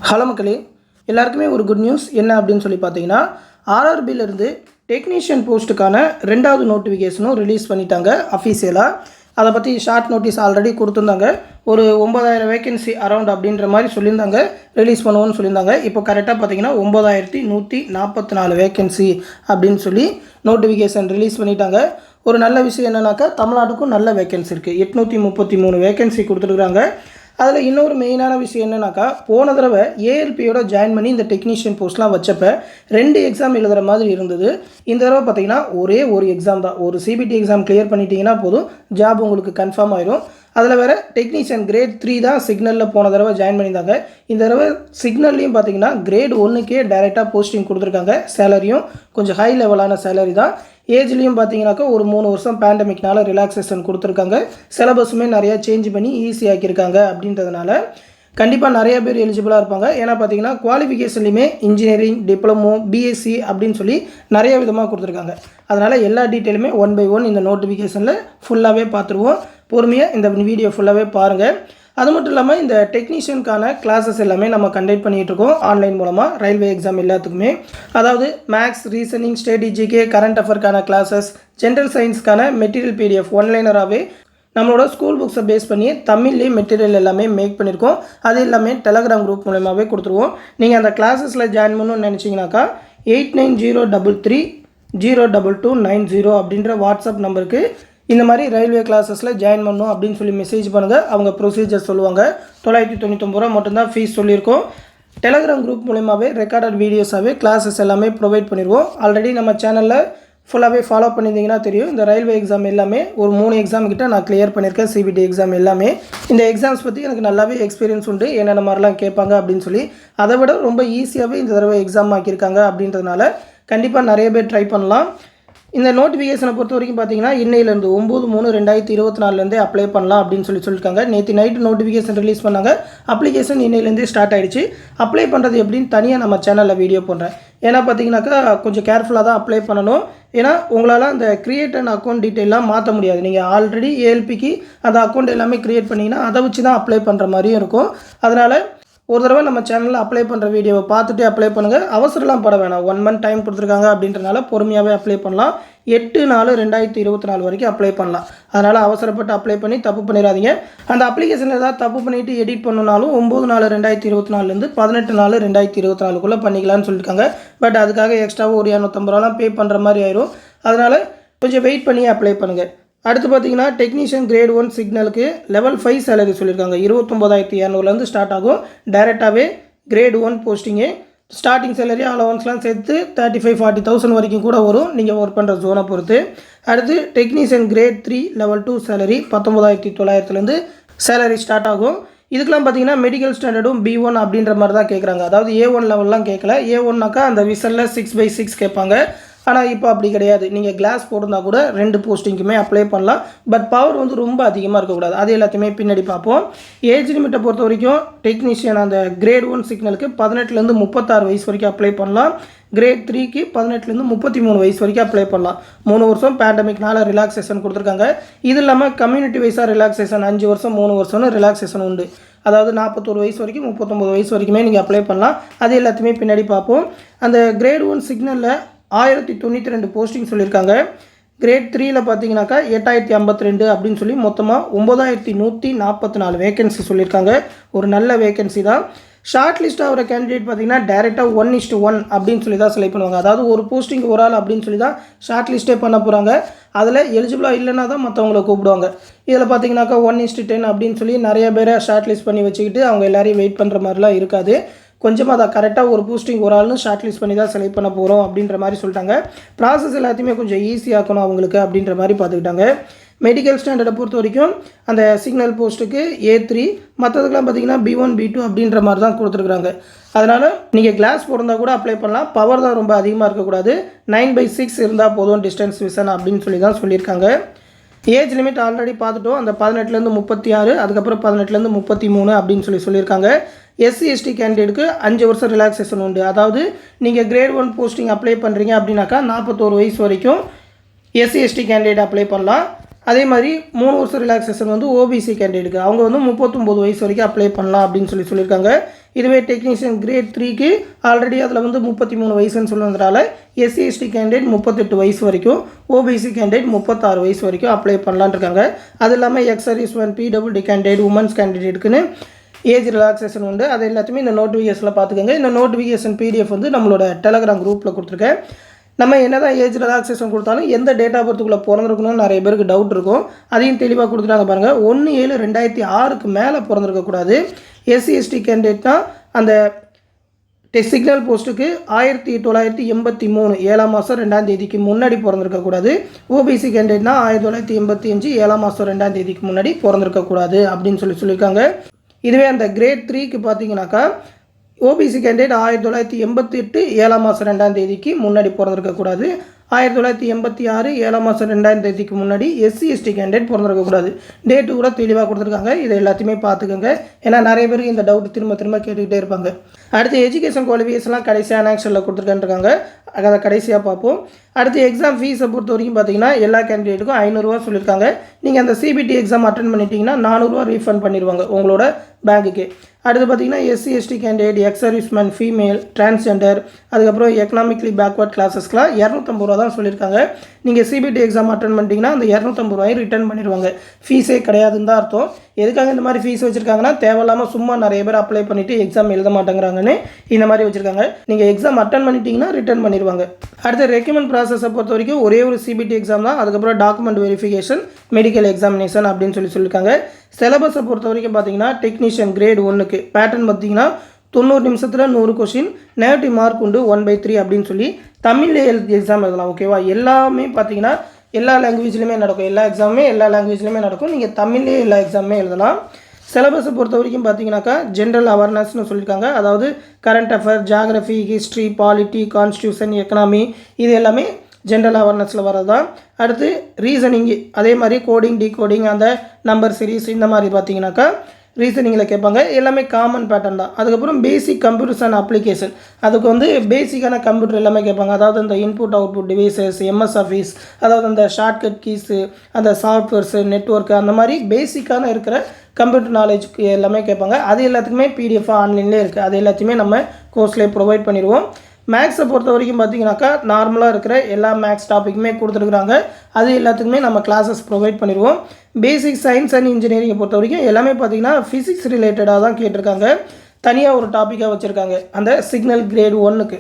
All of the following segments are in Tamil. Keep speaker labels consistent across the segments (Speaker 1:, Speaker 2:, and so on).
Speaker 1: ஹலோ மக்களே, எல்லாருக்குமே ஒரு குட் நியூஸ் என்ன அப்படின்னு சொல்லி பார்த்தீங்கன்னா, ஆர்ஆர்பியிலேருந்து டெக்னீஷியன் போஸ்ட்டுக்கான 2வது நோட்டிஃபிகேஷனும் ரிலீஸ் பண்ணிட்டாங்க அஃபீஷியலாக. அதை பற்றி ஷார்ட் நோட்டீஸ் ஆல்ரெடி கொடுத்துருந்தாங்க. ஒரு 9000 வேக்கன்சி அரௌண்ட் அப்படின்ற மாதிரி சொல்லியிருந்தாங்க, ரிலீஸ் பண்ணுவோன்னு சொல்லியிருந்தாங்க. இப்போ கரெக்டாக பார்த்தீங்கன்னா 9144 வேக்கன்சி அப்படின்னு சொல்லி நோட்டிஃபிகேஷன் ரிலீஸ் பண்ணிட்டாங்க. ஒரு நல்ல விஷயம் என்னன்னாக்கா, தமிழ்நாட்டுக்கும் நல்ல வேக்கன்சி இருக்குது. 833 வேக்கன்சி கொடுத்துருக்குறாங்க. அதில் இன்னொரு மெயினான விஷயம் என்னன்னாக்கா, போன தடவை ஏஎல்பியோட ஜாயின் பண்ணி இந்த டெக்னீஷியன் போஸ்ட்லாம் வச்சப்ப 2 எக்ஸாம் எழுதுகிற மாதிரி இருந்தது. இந்த தடவை பார்த்தீங்கன்னா ஒரே ஒரு எக்ஸாம் தான். ஒரு சிபிடி எக்ஸாம் கிளியர் பண்ணிட்டீங்கன்னா போதும், ஜாப் உங்களுக்கு கன்ஃபார்ம் ஆயிரும். அதில் வேறு டெக்னீஷியன் கிரேட் 3 தான் சிக்னலில் போன தடவை ஜாயின் பண்ணியிருந்தாங்க. இந்த தடவை சிக்னல்லையும் பார்த்தீங்கன்னா கிரேட் 1க்கே டைரெக்டாக போஸ்டிங் கொடுத்துருக்காங்க. சேலரியும் கொஞ்சம் ஹை லெவலான சேலரி தான். ஏஜ்லேயும் பார்த்தீங்கன்னாக்கா ஒரு 3 வருஷம் பேண்டமிக்னால ரிலாக்ஸேஷன் கொடுத்துருக்காங்க. சிலபஸுமே நிறையா சேஞ்ச் பண்ணி ஈஸியாக்கியிருக்காங்க. அப்படின்றதுனால கண்டிப்பாக நிறைய பேர் எலிஜிபிளாக இருப்பாங்க. ஏன்னா பார்த்தீங்கன்னா குவாலிஃபிகேஷன்லையுமே இன்ஜினியரிங், டிப்ளமோ, பிஎஸ்சி அப்படின்னு சொல்லி நிறைய விதமாக கொடுத்துருக்காங்க. அதனால் எல்லா டீட்டெயிலுமே 1 by 1 இந்த நோட்டிஃபிகேஷனில் ஃபுல்லாகவே பார்த்துருவோம். பொறுமையாக இந்த வீடியோ ஃபுல்லாகவே பாருங்கள். அது மட்டும் இல்லாமல் இந்த டெக்னீஷியனுக்கான கிளாஸஸ் எல்லாமே நம்ம கண்டக்ட் பண்ணிகிட்ருக்கோம் ஆன்லைன் மூலமாக. ரயில்வே எக்ஸாம் எல்லாத்துக்குமே, அதாவது மேக்ஸ், ரீசனிங், ஸ்டேடிஜிகே, கரண்ட் அஃபேர்க்கான கிளாஸஸ், ஜென்ரல் சயின்ஸ்க்கான மெட்டீரியல் பிடிஎஃப் ஒன்லைனராகவே நம்மளோட ஸ்கூல் புக்ஸை பேஸ் பண்ணி தமிழ்லேயே மெட்டீரியல் எல்லாமே மேக் பண்ணியிருக்கோம். அது எல்லாமே டெலகிராம் குரூப் மூலமாகவே கொடுத்துருவோம். நீங்கள் அந்த கிளாஸஸில் ஜாயின் பண்ணணும்னு நினச்சிங்கனாக்கா 8903302290 அப்படின்ற வாட்ஸ்அப் நம்பருக்கு இந்த மாதிரி ரயில்வே கிளாஸஸில் ஜாயின் பண்ணணும் அப்படின்னு சொல்லி மெசேஜ் பண்ணுங்கள். அவங்க ப்ரொசீஜர் சொல்லுவாங்க. 999 ரூபா மட்டும்தான் ஃபீஸ் சொல்லியிருக்கோம். டெலகிராம் குரூப் மூலமாகவே ரெக்கார்டட் வீடியோஸாகவே கிளாஸஸ் எல்லாமே ப்ரொவைட் பண்ணிடுவோம். ஆல்ரெடி நம்ம சேனலில் ஃபுல்லாகவே ஃபாலோ பண்ணியிருந்தீங்கன்னா தெரியும். இந்த ரயில்வே எக்ஸாம் எல்லாமே ஒரு 3 எக்ஸாம் கிட்ட நான் கிளியர் பண்ணியிருக்கேன். சிபிடி எக்ஸாம் எல்லாமே. இந்த எக்ஸாம்ஸ் பற்றி எனக்கு நல்லாவே எக்ஸ்பீரியன்ஸ் உண்டு, என்னென்ன மாதிரிலாம் கேட்பாங்க அப்படின்னு சொல்லி. அதை விட ரொம்ப ஈஸியாகவே இந்த தடவை எக்ஸாம் ஆக்கியிருக்காங்க. அப்படின்றதுனால கண்டிப்பாக நிறைய பேர் ட்ரை பண்ணலாம். இந்த நோட்டிஃபிகேஷனை பொறுத்த வரைக்கும் பார்த்தீங்கன்னா இன்னையிலேருந்து 9/3/2024 அப்ளை பண்ணலாம் அப்படின்னு சொல்லியிருக்காங்க. நேற்று நைட்டு நோட்டிஃபிகேஷன் ரிலீஸ் பண்ணாங்க. அப்ளிகேஷன் இன்னையிலேருந்தே ஸ்டார்ட் ஆகிடுச்சு. அப்ளை பண்ணுறது எப்படின்னு தனியாக நம்ம சேனலில் வீடியோ போடுறேன். ஏன்னா பார்த்தீங்கன்னாக்கா கொஞ்சம் கேர்ஃபுல்லாக தான் அப்ளை பண்ணணும். ஏன்னா உங்களால் அந்த கிரியேட் அண்ட் அக்கௌண்ட் டீட்டெயிலாம் மாற்ற முடியாது. நீங்கள் ஆல்ரெடி ஏஎல்பிக்கு அந்த அக்கௌண்ட் எல்லாமே க்ரியேட் பண்ணிங்கன்னா அதை வச்சு தான் அப்ளை பண்ணுற மாதிரியும் இருக்கும். அதனால் ஒரு தடவை நம்ம சேனலில் அப்ளை பண்ணுற வீடியோவை பார்த்துட்டு அப்ளை பண்ணுங்கள். அவசரம்லாம் பட வேணாம். 1 month டைம் கொடுத்துருக்காங்க அப்படின்றனால பொறுமையாகவே அப்ளை பண்ணலாம். 8/4/2024 வரைக்கும் அப்ளை பண்ணலாம். அதனால் அவசரப்பட்டு அப்ளை பண்ணி தப்பு பண்ணிடாதீங்க. அந்த அப்ளிகேஷனில் ஏதாவது தப்பு பண்ணிவிட்டு எடிட் பண்ணணுனாலும் 9/4/2024 18/4/2024 பண்ணிக்கலாம்னு சொல்லியிருக்காங்க. பட் அதுக்காக எக்ஸ்ட்ராவாக ஒரு 250 ரூபாலாம் பே பண்ணுற மாதிரி ஆயிரும். அதனால் கொஞ்சம் வெயிட் பண்ணி அப்ளை பண்ணுங்கள். அடுத்து பார்த்தீங்கன்னா டெக்னீஷியன் கிரேட் 1 சிக்னலுக்கு லெவல் 5 சேலரி சொல்லியிருக்காங்க. 29,200 ஸ்டார்ட் ஆகும். டைரெக்டாகவே கிரேட் 1 போஸ்டிங்கு. ஸ்டார்டிங் சேலரி அலவன்ஸ்லாம் சேர்த்து 35,000-40,000 வரைக்கும் கூட வரும், நீங்கள் ஒர்க் பண்ணுற ஜோனை பொறுத்து. அடுத்து technician grade 3 level 2 salary 19,900 salary start ஆகும். இதுக்கெலாம் பார்த்தீங்கன்னா மெடிக்கல் ஸ்டாண்டர்டும் B1 அப்படின்ற மாதிரி தான் கேட்குறாங்க. அதாவது A1 லெவல்லாம் கேட்கல. A1னாக்கா அந்த விசலில் 6/6 கேட்பாங்க. ஆனால் இப்போ அப்படி கிடையாது. நீங்கள் கிளாஸ் போட்டிருந்தா கூட 2 போஸ்டிங்குமே அப்ளை பண்ணலாம். பட் பவர் வந்து ரொம்ப அதிகமாக இருக்கக்கூடாது. அது எல்லாத்தையுமே பின்னாடி பார்ப்போம். ஏஜ் லிமிட்டை பொறுத்த வரைக்கும் டெக்னீஷியன் அந்த கிரேட் 1 சிக்னலுக்கு 18லேருந்து 36 வயசு வரைக்கும் அப்ளை பண்ணலாம். கிரேட் 3க்கு 18லேருந்து 33 வயசு வரைக்கும் அப்ளை பண்ணலாம். 3 வருஷம் பேண்டமிக்னால ரிலாக்ஸேஷன் கொடுத்துருக்காங்க. இது இல்லாமல் கம்யூனிட்டி வைஸாக ரிலாக்ஸேஷன் 5 வருஷம் 3 வருஷம்னு ரிலாக்ஸேஷன் உண்டு. அதாவது 41 வயசு வரைக்கும் 39 வயசு வரைக்குமே நீங்கள் அப்ளை பண்ணலாம். அது எல்லாத்தையுமே பின்னாடி பார்ப்போம். அந்த கிரேட் 1 சிக்னலில் 1092 போஸ்டிங் சொல்லியிருக்காங்க. கிரேட் 3ல் பார்த்தீங்கன்னாக்கா 8052 அப்படின்னு சொல்லி மொத்தமாக 9144 வேக்கன்சி சொல்லியிருக்காங்க. ஒரு நல்ல வேக்கன்சி தான். ஷார்ட் லிஸ்ட் ஆகிற கேண்டிடேட் பார்த்தீங்கன்னா டேரெக்டாக 1:1 அப்படின்னு சொல்லி தான் செலக்ட் பண்ணுவாங்க. அதாவது ஒரு போஸ்டிங் ஒரு ஆள் அப்படின்னு சொல்லி தான் ஷார்ட் லிஸ்ட்டே பண்ண போகிறாங்க. அதில் எலிஜிபிளாக இல்லைன்னா தான் மற்றவங்கள கூப்பிடுவாங்க. இதில் பார்த்தீங்கன்னாக்கா 1:10 அப்படின்னு சொல்லி நிறைய பேரை ஷார்ட் லிஸ்ட் பண்ணி வச்சுக்கிட்டு அவங்க எல்லாரையும் வெயிட் பண்ணுற மாதிரிலாம் இருக்காது. கொஞ்சமாக அதை கரெக்டாக ஒரு போஸ்டிங் ஒரு ஆள்னு ஷார்ட் லிஸ்ட் பண்ணி தான் செலக்ட் பண்ண போகிறோம் அப்படின்ற மாதிரி சொல்லிட்டாங்க. ப்ராசஸ் எல்லாத்தையுமே கொஞ்சம் ஈஸியாக்கணும் அவங்களுக்கு அப்படின்ற மாதிரி பார்த்துக்கிட்டாங்க. மெடிக்கல் ஸ்டாண்டர்டை பொறுத்த வரைக்கும் அந்த சிக்னல் போஸ்ட்டுக்கு A3, மற்றதுக்கெலாம் பார்த்தீங்கன்னா B1 B2 அப்படின்ற மாதிரி தான் கொடுத்துருக்குறாங்க. அதனால் நீங்கள் கிளாஸ் போட்டிருந்தா கூட அப்ளை பண்ணலாம். பவர் தான் ரொம்ப அதிகமாக இருக்கக்கூடாது. 9/6 இருந்தால் போதும் டிஸ்டன்ஸ் விசன் அப்படின்னு சொல்லி தான் சொல்லியிருக்காங்க. ஏஜ் லிமிட் ஆல்ரெடி பார்த்துட்டோம். அந்த 18லேருந்து 36, அதுக்கப்புறம் 18லேருந்து 33 அப்படின்னு சொல்லியிருக்காங்க. SC/ST கேண்டிடேட்டுக்கு 5 வருஷம் ரிலாக்ஸேஷன் உண்டு. அதாவது நீங்கள் கிரேட் 1 போஸ்டிங் அப்ளை பண்ணுறீங்க அப்படின்னாக்கா 41 வயசு வரைக்கும் SC/ST கேண்டிடேட் அப்ளை பண்ணலாம். அதே மாதிரி 3 வருஷம் ரிலாக்ஸேஷன் வந்து ஓபிசி கேண்டிடேட்டுக்கு அவங்க வந்து 39 வயசு வரைக்கும் அப்ளை பண்ணலாம் அப்படின்னு சொல்லியிருக்காங்க. இதுவே டெக்னீஷியன் கிரேட் 3க்கு ஆல்ரெடி அதில் வந்து 33 வயசுன்னு சொல்லுறதுனால எஸ்சி எஸ்டி கேண்டிடேட் 38 வயசு வரைக்கும், ஓபிசி கேண்டிடேட் 36 வயசு வரைக்கும் அப்ளை பண்ணலான்னு இருக்காங்க. அது இல்லாமல் ex serviceman, PWD candidate, women's கேண்டிடேட்டுக்குன்னு ஏஜ் ரிலாக்ஸேஷன் உண்டு. அது எல்லாத்தையுமே இந்த நோட்டிஃபிகேஷனில் பார்த்துக்கோங்க. இந்த நோட்டிஃபிகேஷன் பிடிஎஃப் வந்து நம்மளோட டெலகிராம் குரூப்பில் கொடுத்துருக்கேன். நம்ம என்ன தான் ஏஜ் ரிலாக்ஸேஷன் கொடுத்தாலும் எந்த டேட் ஆஃப் பர்த்துக்குள்ளே பிறந்திருக்கணும்னு நிறைய பேருக்கு டவுட் இருக்கும். அதையும் தெளிவாக கொடுத்துட்டாங்க பாருங்கள். 1/7/2006க்கு மேலே பிறந்திருக்கக்கூடாது. எஸ்சி எஸ்டி கேண்டிடேட்னா அந்த சிக்னல் போஸ்ட்டுக்கு 1983 7ஆம் மாதம் 2ஆம் தேதிக்கு முன்னாடி பிறந்திருக்கக்கூடாது. ஓபிசி கேண்டிடேட்னா 1985 7ஆம் மாதம் 2ஆம் தேதிக்கு முன்னாடி பிறந்திருக்கக்கூடாது அப்படின்னு சொல்லியிருக்காங்க. இதுவே அந்த கிரேட் 3க்கு பார்த்தீங்கன்னாக்கா ஓபிசி கேண்டிடேட் 1988 7ஆம் மாதம் 2ஆம் தேதிக்கு முன்னாடி பிறந்திருக்கக்கூடாது. 1986 7ஆம் மாதம் 2ஆம் தேதிக்கு முன்னாடி எஸ்சி எஸ்டி கேண்டிடேட் பிறந்திருக்கக்கூடாது. டேட்டு கூட தெளிவாக கொடுத்துருக்காங்க. இதை எல்லாத்தையுமே பார்த்துக்கோங்க. ஏன்னா நிறைய பேருக்கு இந்த டவுட் திரும்ப கேட்டுக்கிட்டே இருப்பாங்க. அடுத்து எஜுகேஷன் குவாலிஃபிகேஷன்லாம் கடைசியாக ஆக்ஷனில் கொடுத்துருக்காங்க. அதை கடைசியாக பார்ப்போம். அடுத்து எக்ஸாம் ஃபீஸை பொறுத்த வரைக்கும் பார்த்தீங்கன்னா எல்லா கேண்டிடேட்டுக்கும் 500 ரூபா சொல்லியிருக்காங்க. நீங்கள் அந்த சிபிடி எக்ஸாம் அட்டன் பண்ணிட்டீங்கன்னா 400 ரூபா ரீஃபண்ட் பண்ணிடுவாங்க உங்களோட பேங்க்குக்கு. அடுத்து பார்த்தீங்கன்னா SC ST candidate, ex serviceman, female, transgender, அதுக்கப்புறம் எக்கனாமிக்கலி பேக்வர்ட் கிளாஸஸ்க்குலாம் 250 ரூபா தான் சொல்லியிருக்காங்க. நீங்கள் சிபிடி எக்ஸாம் அட்டன் பண்ணிட்டீங்கன்னா அந்த 250 ரூபாயை ரிட்டர்ன் பண்ணிடுவாங்க. ஃபீஸே கிடையாதுன்னு தான் அர்த்தம். எதுக்காக இந்த மாதிரி ஃபீஸ் வச்சுருக்காங்கன்னா தேவையில்லாமல் சும்மா நிறைய பேர் அப்ளை பண்ணிவிட்டு எக்ஸாம் எழுத மாட்டேங்கிறாங்கன்னு இந்த மாதிரி வச்சுருக்காங்க. நீங்கள் எக்ஸாம் அட்டன் பண்ணிட்டீங்கன்னா ரிட்டர்ன் பண்ணிடுவாங்க. அடுத்து ரெக்யூமெண்ட் ப்ராசஸை பொறுத்த வரைக்கும் ஒரே ஒரு சிபிடி எக்ஸாம் தான். அதுக்கப்புறம் டாக்குமெண்ட் வெரிஃபிகேஷன், மெடிக்கல் எக்ஸாமினேஷன் அப்படின்னு சொல்லியிருக்காங்க. சிலபஸை பொறுத்த வரைக்கும் பார்த்தீங்கன்னா டெக்னீஷியன் கிரேட் 1க்கு பேட்டர்ன் பார்த்தீங்கன்னா 90 நிமிஷத்தில் 100 கொஷின், நெகட்டிவ் மார்க் உண்டு 1/3 அப்படின்னு சொல்லி தமிழ்ல எக்ஸாம் எழுதலாம். ஓகேவா? எல்லாமே பார்த்தீங்கன்னா எல்லா லாங்குவேஜ்லையுமே நடக்கும். எல்லா எக்ஸாமுமே எல்லா லாங்குவேஜ்லையுமே நடக்கும். நீங்கள் தமிழ்லேயே எல்லா எக்ஸாமுமே எழுதலாம். சிலபஸை பொறுத்த வரைக்கும் பார்த்தீங்கன்னாக்கா ஜென்ரல் அவேர்னஸ்னு சொல்லியிருக்காங்க. அதாவது current affair, geography, history, polity, constitution, economy, இது எல்லாமே ஜென்ரல் அவேர்னஸில் வரது தான். அடுத்து ரீசனிங், அதே மாதிரி கோடிங், டிகோடிங், அந்த நம்பர் சீரிஸ், இந்த மாதிரி பார்த்தீங்கன்னாக்கா ரீசனிங்கில் கேட்பாங்க. எல்லாமே காமன் பேட்டர்ன் தான். அதுக்கப்புறம் பேசிக் கம்ப்யூட்டர்ஸ் அண்ட் அப்ளிகேஷன், அதுக்கு வந்து பேசிக்கான கம்ப்யூட்டர் எல்லாமே கேட்பாங்க. அதாவது அந்த input output devices, MS office, அதாவது அந்த ஷார்ட்கட் கீஸு, அந்த சாஃப்ட்வேர்ஸு, நெட்ஒர்க்கு, அந்த மாதிரி பேசிக்கான இருக்கிற கம்ப்யூட்டர் நாலேஜுக்கு எல்லாமே கேட்பாங்க. அது எல்லாத்துக்குமே பிடிஎஃபாக ஆன்லைன்லேயே இருக்குது. அது எல்லாத்தையுமே நம்ம கோர்ஸ்லேயே ப்ரொவைட் பண்ணிடுவோம். மேக்ஸை பொறுத்த வரைக்கும் பார்த்தீங்கன்னாக்கா நார்மலாக இருக்கிற எல்லா மேக்ஸ் டாப்பிக்குமே கொடுத்துருக்குறாங்க. அது எல்லாத்துக்குமே நம்ம கிளாஸஸ் ப்ரொவைட் பண்ணிடுவோம். பேசிக் சயின்ஸ் அண்ட் இன்ஜினியரிங்கை பொறுத்த வரைக்கும் எல்லாமே பார்த்தீங்கன்னா ஃபிசிக்ஸ் ரிலேட்டடாக தான் கேட்டிருக்காங்க. தனியாக ஒரு டாப்பிக்காக வச்சுருக்காங்க அந்த சிக்னல் கிரேட் 1க்கு.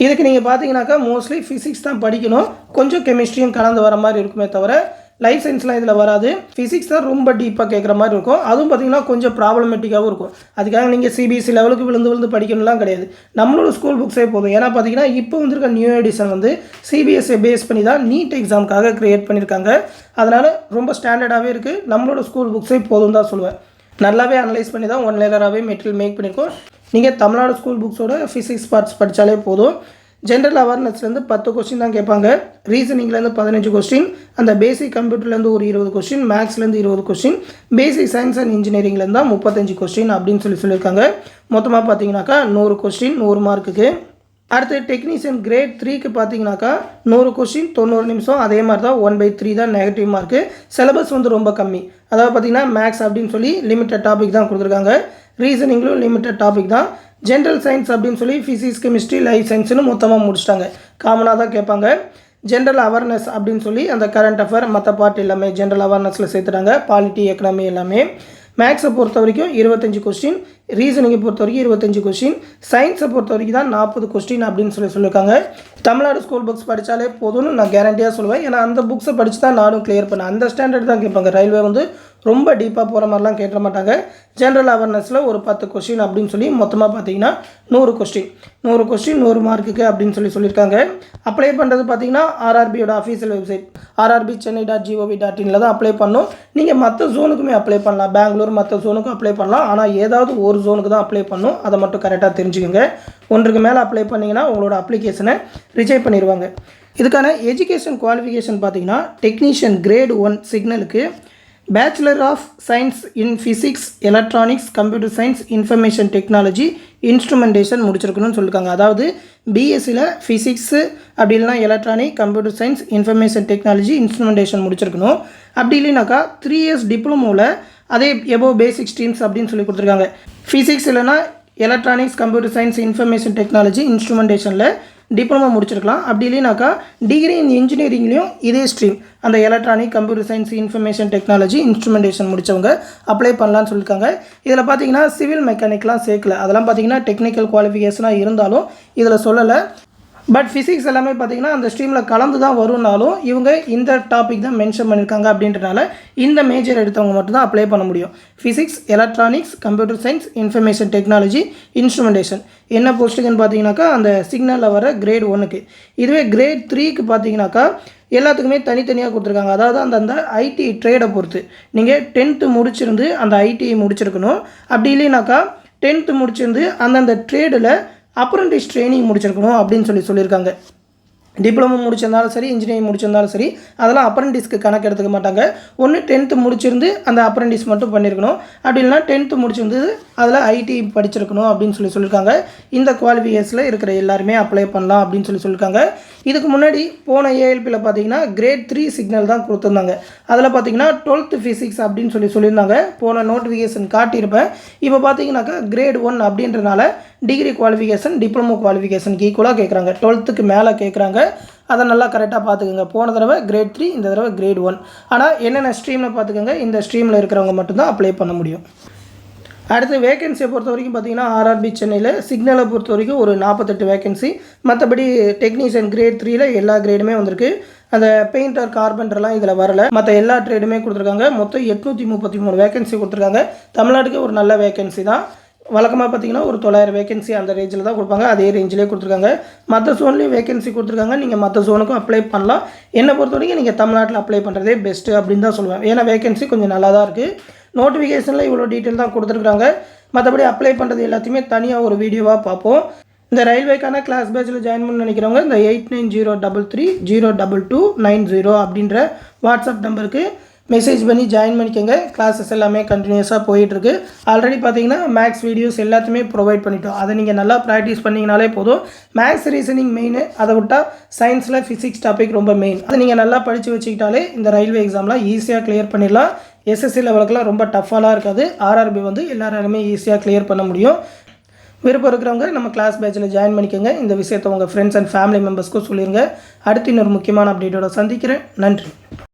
Speaker 1: இதுக்கு நீங்கள் பார்த்தீங்கன்னாக்கா மோஸ்ட்லி ஃபிசிக்ஸ் தான் படிக்கணும். கொஞ்சம் கெமிஸ்ட்ரியும் கலந்து வர மாதிரி இருக்குமே தவிர லைஃப் சயின்ஸ்லாம் இதில் வராது. ஃபிசிக்ஸ் தான் ரொம்ப டீப்பாக கேட்குற மாதிரி இருக்கும். அதுவும் பார்த்திங்கன்னா கொஞ்சம் ப்ராப்ளமேட்டிக்காகவும் இருக்கும். அதுக்காக நீங்கள் சிபிஎஸ்சி லெவலுக்கு விழுந்து படிக்கணும்லாம் கிடையாது. நம்மளோட ஸ்கூல் புக்ஸே போதும். ஏன்னா பார்த்தீங்கன்னா இப்போ வந்திருக்க நியூ எடிஷன் வந்து சிபிஎஸ்சி பேஸ் பண்ணி தான் நீட் எக்ஸாமுக்காக க்ரியேட் பண்ணியிருக்காங்க. அதனால் ரொம்ப ஸ்டாண்டர்டாகவே இருக்குது. நம்மளோட ஸ்கூல் புக்ஸே போதும் தான் சொல்லுவேன். நல்லாவே அனலைஸ் பண்ணி தான் 1 லேயராகவே மெட்டீரியல் மேக் பண்ணியிருக்கோம். நீங்கள் தமிழ்நாடு ஸ்கூல் புக்ஸோட ஃபிசிக்ஸ் பார்ட்ஸ் படித்தாலே போதும். ஜென்ரல் அவேர்னஸ்லேருந்து 10 கொஸ்டின் தான் கேட்பாங்க. ரீசனிங்லேருந்து 15 கொஸ்டின், அந்த பேசிக் கம்ப்யூட்டர்லேருந்து ஒரு 20 கொஸ்டின், மேக்ஸ்லேருந்து 20 கொஸ்டின், பேசிக் சயின்ஸ் அண்ட் இன்ஜினியரிங்லேருந்து தான் 35 கொஸ்டின் அப்படின்னு சொல்லியிருக்காங்க. மொத்தமாக பார்த்தீங்கன்னாக்கா 100 கொஸ்டின் 100 மார்க்குக்கு. அடுத்து டெக்னீஷியன் கிரேட் 3க்கு பார்த்தீங்கன்னாக்கா 100 கொஸ்டின் 90 நிமிஷம். அதே மாதிரி தான் 1/3 தான் நெகட்டிவ் மார்க்கு. சிலபஸ் வந்து ரொம்ப கம்மி. அதாவது பார்த்தீங்கன்னா மேக்ஸ் அப்படின்னு சொல்லி லிமிட்டட் டாபிக் தான் கொடுத்துருக்காங்க. ரீசனிங்லும் லிமிட்டட் டாபிக் தான். ஜென்ரல் சயின்ஸ் அப்படின்னு சொல்லி ஃபிசிக்ஸ், கெமிஸ்ட்ரி, லைஃப் சயின்ஸ்னு மொத்தமாக முடிச்சிட்டாங்க. காமனாக தான் கேட்பாங்க. ஜென்ரல் அவேர்னஸ் அப்படின்னு சொல்லி அந்த கரண்ட் அஃபேர் மற்ற பார்ட் எல்லாமே ஜென்ரல் அவேர்னஸில் சேர்த்துட்டாங்க. பாலிட்டி, எக்கனாமி எல்லாமே. மேக்ஸை பொறுத்த வரைக்கும் 25 கொஸ்டின், ரீசனிங்கை பொறுத்த வரைக்கும் 25 கொஸ்டின், சயின்ஸை பொறுத்த வரைக்கும் தான் 40 கொஸ்டின் அப்படின்னு சொல்லியிருக்காங்க. தமிழ்நாடு ஸ்கூல் புக்ஸ் படித்தாலே போதும்னு நான் கேரண்டியாக சொல்லுவேன். ஏன்னா அந்த புக்ஸை படித்து தான் நானும் கிளியர் பண்ணேன். அந்த ஸ்டாண்டர்ட் தான் கேட்பாங்க. ரயில்வே வந்து ரொம்ப டீப்பாக போகிற மாதிரிலாம் கேட்க மாட்டாங்க. ஜென்ரல் அவேர்னஸில் ஒரு 10 கொஸ்டின் அப்படின்னு சொல்லி மொத்தமாக பார்த்தீங்கன்னா 100 கொஸ்டின் 100 மார்க்குக்கு அப்படின்னு சொல்லியிருக்காங்க. அப்ளை பண்ணுறது பார்த்தீங்கன்னா ஆர்ஆர்பியோட அஃபீஷியல் வெப்சைட் rrbchennai.gov.in தான் அப்ளை பண்ணணும். நீங்கள் மற்ற ஜோனுக்குமே அப்ளை பண்ணலாம். பெங்களூர் மற்ற ஜோனுக்கும் அப்ளை பண்ணலாம். ஆனால் ஏதாவது ஒரு ஜோனுக்கு தான் அப்ளை பண்ணணும். அதை மட்டும் கரெக்டாக தெரிஞ்சுக்கோங்க. ஒன்றுக்கு மேலே அப்ளை பண்ணிங்கன்னா உங்களோட அப்ளிகேஷனை ரிஜெக்ட் பண்ணிடுவாங்க. இதுக்கான எஜுகேஷன் குவாலிஃபிகேஷன் பார்த்தீங்கன்னா டெக்னீஷியன் கிரேட் 1 சிக்னலுக்கு bachelor of science in physics, electronics, computer science, information technology, instrumentation முடிச்சிருக்கணும்னு சொல்லியிருக்காங்க. அதாவது பிஎஸ்சியில் ஃபிசிக்ஸு, அப்படி இல்லைனா electronic, computer science, information technology, instrumentation முடிச்சிருக்கணும். அப்படி இல்லைனாக்கா 3 இயர்ஸ் டிப்ளமோவில் அதே எபோவ் பேசிக் ஸ்ட்ரீம்ஸ் அப்படின்னு சொல்லி கொடுத்துருக்காங்க. ஃபிசிக்ஸ் இல்லைனா electronics computer science information technology இன்ஸ்ட்ருமெண்டேஷனில் டிப்ளமோ முடிச்சிருக்கலாம். அப்படி இல்லைனாக்கா டிகிரி இன் இன்ஜினியரிங்லேயும் இதே ஸ்ட்ரீம் அந்த electronic computer science information technology instrumentation முடித்தவங்க அப்ளை பண்ணலான்னு சொல்லியிருக்காங்க. இதில் பார்த்தீங்கன்னா சிவில் மெக்கானிக்லாம் சேர்க்கல. அதெல்லாம் பார்த்தீங்கன்னா டெக்னிக்கல் குவாலிஃபிகேஷனாக இருந்தாலும் இதில் சொல்லலை. பட் ஃபிசிக்ஸ் எல்லாமே பார்த்தீங்கன்னா அந்த ஸ்ட்ரீமில் கலந்து தான் வரும்னாலும் இவங்க இந்த டாபிக் தான் மென்ஷன் பண்ணியிருக்காங்க. அப்படின்றனால இந்த மேஜர் எடுத்தவங்க மட்டும்தான் அப்ளை பண்ண முடியும். Physics, electronics, computer science, information technology, instrumentation என்ன போஸ்ட்டுக்குன்னு பார்த்தீங்கன்னாக்கா அந்த சிக்னலில் வர கிரேட் 1க்கு. இதுவே கிரேட் 3க்கு பார்த்தீங்கன்னாக்கா எல்லாத்துக்குமே தனித்தனியாக கொடுத்துருக்காங்க. அதாவது அந்தந்த ஐடி ட்ரேடை பொறுத்து நீங்கள் 10th முடிச்சிருந்து அந்த ஐடிஐ முடிச்சிருக்கணும். அப்படி இல்லைனாக்கா 10th முடிச்சிருந்து அந்தந்த ட்ரேடில் அப்ரண்டிஸ் ட்ரைனிங் முடிச்சிருக்கணும் அப்படின்னு சொல்லியிருக்காங்க. டிப்ளமோ முடிச்சிருந்தாலும் சரி, இன்ஜினியரிங் முடிச்சிருந்தாலும் சரி, அதெல்லாம் அப்ரண்டிஸ்க்கு கணக்கு எடுத்துக்க மாட்டாங்க. ஒன்று 10th முடிச்சிருந்து அந்த அப்ரண்டிஸ் மட்டும் பண்ணியிருக்கணும். அப்படி இல்லைனா 10th முடிச்சிருந்து அதில் ஐடி படிச்சிருக்கணும் அப்படின்னு சொல்லியிருக்காங்க. இந்த குவாலிஃபிகேஷனில் இருக்கிற எல்லாருமே அப்ளை பண்ணலாம் அப்படின்னு சொல்லியிருக்காங்க. இதுக்கு முன்னாடி போன ஏஎல்பியில் பார்த்தீங்கன்னா கிரேட் 3 சிக்னல் தான் கொடுத்துருந்தாங்க. அதில் பார்த்தீங்கன்னா 12th ஃபிசிக்ஸ் அப்படின்னு சொல்லியிருந்தாங்க. போன நோட்டிஃபிகேஷன் காட்டியிருப்பேன். இப்போ பார்த்தீங்கன்னாக்கா கிரேட் 1 அப்படின்றனால டிகிரி குவாலிஃபிகேஷன் டிப்ளமோ குவாலிஃபிகேஷனுக்கு ஈக்குவலாக கேட்குறாங்க. 12th மேலே கேட்குறாங்க. அதை நல்லா கரெக்டாக பார்த்துக்கோங்க. போன தடவை கிரேட் 3, இந்த தடவை கிரேட் 1. ஆனால் என்னென்ன ஸ்ட்ரீமில் பார்த்துக்கோங்க, இந்த ஸ்ட்ரீமில் இருக்கிறவங்க மட்டும்தான் அப்ளை பண்ண முடியும். அடுத்து வேகன்சியை பொறுத்த வரைக்கும் பார்த்தீங்கன்னா ஆர்ஆர்பி சென்னையில் சிக்னலை பொறுத்த வரைக்கும் ஒரு 48 வேகன்சி. மற்றபடி டெக்னீஷியன் கிரேட் 3ல் எல்லா கிரேடுமே வந்திருக்கு. அந்த பெயிண்டர், கார்பெண்டர்லாம் இதில் வரலை. மற்ற எல்லா ட்ரேடுமே கொடுத்துருக்காங்க. மொத்தம் 833 வேகன்சி கொடுத்துருக்காங்க. தமிழ்நாட்டுக்கு ஒரு நல்ல வேகன்சி தான். வழக்கமாக பார்த்தீங்கன்னா ஒரு 900 வேகன்சி அந்த ரேஞ்சில் தான் கொடுப்பாங்க. அதே ரேஞ்சிலே கொடுத்துருக்காங்க. மற்ற ஜோன்லேயும் வேகன்சி கொடுத்துருக்காங்க. நீங்கள் மற்ற ஜோனுக்கும் அப்ளை பண்ணலாம். என்னை பொறுத்த வரைக்கும் நீங்கள் தமிழ்நாட்டில் அப்ளை பண்ணுறதே பெஸ்ட்டு அப்படின்னு தான் சொல்லுவேன். ஏன்னா வேகன்சி கொஞ்சம் நல்லா தான் இருக்குது. நோட்டிஃபிகேஷனில் இவ்வளோ டீட்டெயில் தான் கொடுத்துருக்குறாங்க. மற்றபடி அப்ளை பண்ணுறது எல்லாத்தையுமே தனியாக ஒரு வீடியோவாக பார்ப்போம். இந்த ரயில்வேக்கான கிளாஸ் பேட்சில் ஜாயின் பண்ண நினைக்கிறவங்க இந்த 8903322990 அப்படின்ற வாட்ஸ்அப் நம்பருக்கு மெசேஜ் பண்ணி ஜாயின் பண்ணிக்கோங்க. கிளாஸஸ் எல்லாமே கண்டினியூஸாக போயிட்டுருக்கு. ஆல்ரெடி பார்த்தீங்கன்னா மேக்ஸ் வீடியோஸ் எல்லாத்தையுமே ப்ரொவைட் பண்ணிட்டோம். அதை நீங்கள் நல்லா ப்ராக்டிஸ் பண்ணிங்கனாலே போதும். மேக்ஸ் ரீசனிங் மெயின், அதை விட்டால் சயின்ஸில் ஃபிசிக்ஸ் டாபிக் ரொம்ப மெயின். அதை நீங்கள் நல்லா படித்து வச்சுக்கிட்டாலே இந்த ரயில்வே எக்ஸாம்லாம் ஈஸியாக கிளியர் பண்ணிடலாம். எஸ்எஸ்சி லெவலுக்குலாம் ரொம்ப டஃப்பாலாம் இருக்காது. ஆர்ஆர்பி வந்து எல்லாராலுமே ஈஸியாக கிளியர் பண்ண முடியும். விருப்பம் இருக்கிறவங்க நம்ம கிளாஸ் பேட்சில் ஜாயின் பண்ணிக்கோங்க. இந்த விஷயத்தை உங்கள் ஃப்ரெண்ட்ஸ் அண்ட் ஃபேமிலி மெம்பர்ஸ்க்கும் சொல்லிடுங்க. அடுத்து இன்னொரு முக்கியமான அப்டேட்டோட சந்திக்கிறேன். நன்றி.